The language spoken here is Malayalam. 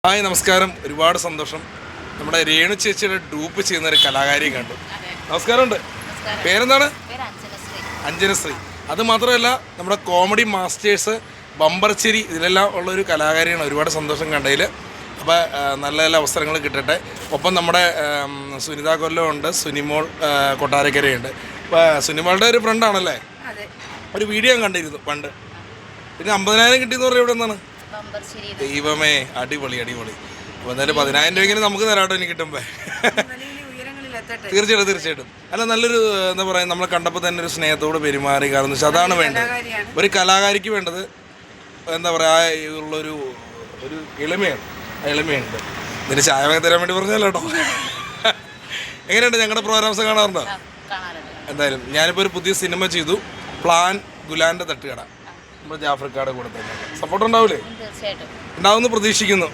ഹായ് നമസ്കാരം. ഒരുപാട് സന്തോഷം. നമ്മുടെ രേണു ചേച്ചിയുടെ ഡൂപ്പ് ചെയ്യുന്ന ഒരു കലാകാരിയെ കണ്ടു. നമസ്കാരമുണ്ട്. പേരെന്താണ്? അഞ്ജനശ്രീ. അത് മാത്രമല്ല നമ്മുടെ കോമഡി മാസ്റ്റേഴ്സ് ബമ്പർച്ചിരി ഇതിലെല്ലാം ഉള്ളൊരു കലാകാരിയാണ്. ഒരുപാട് സന്തോഷം കണ്ടതിൽ. അപ്പോൾ നല്ല നല്ല അവസരങ്ങൾ കിട്ടട്ടെ. ഒപ്പം നമ്മുടെ സുനിത കൊല്ലം ഉണ്ട്, സുനിമോൾ കൊട്ടാരക്കരയുണ്ട്. അപ്പോൾ സുനിമോളുടെ ഒരു ഫ്രണ്ടാണല്ലേ? ഒരു വീഡിയോ ഞാൻ കണ്ടിരുന്നു പണ്ട്. പിന്നെ 50,000 കിട്ടിയെന്ന് പറഞ്ഞാൽ ഇവിടെ എന്താണ്? ദൈവമേ, അടിപൊളി അടിപൊളി. അപ്പോൾ എന്തായാലും 10,000 രൂപയെങ്കിലും നമുക്ക് തരാട്ടോ എനിക്ക് കിട്ടുമ്പോൾ. തീർച്ചയായിട്ടും. അല്ല, നല്ലൊരു എന്താ പറയുക, നമ്മളെ കണ്ടപ്പോൾ തന്നെ ഒരു സ്നേഹത്തോട് പെരുമാറി. കാരണം എന്ന് വെച്ചാൽ അതാണ് വേണ്ടത്. ഒരു കലാകാരിക്ക് വേണ്ടത് എന്താ പറയുക, ഉള്ളൊരു ഒരു എളിമയാണ്. എളിമയുണ്ട്. ഇതിന് ചായ വാങ്ങി തരാൻ വേണ്ടി പറഞ്ഞല്ലോ കേട്ടോ. എങ്ങനെയുണ്ട് ഞങ്ങളുടെ പ്രോഗ്രാംസ് കാണാറുണ്ടോ? എന്തായാലും ഞാനിപ്പോൾ ഒരു പുതിയ സിനിമ ചെയ്തു, പ്ലാൻ ഗുലാൻ്റെ തട്ടുകട. നമ്മുടെ ജാഫർക്കാട് കൂടെ തന്നെ സപ്പോർട്ട് ഉണ്ടാവില്ലേ? ഉണ്ടാവുമെന്ന് പ്രതീക്ഷിക്കുന്നു.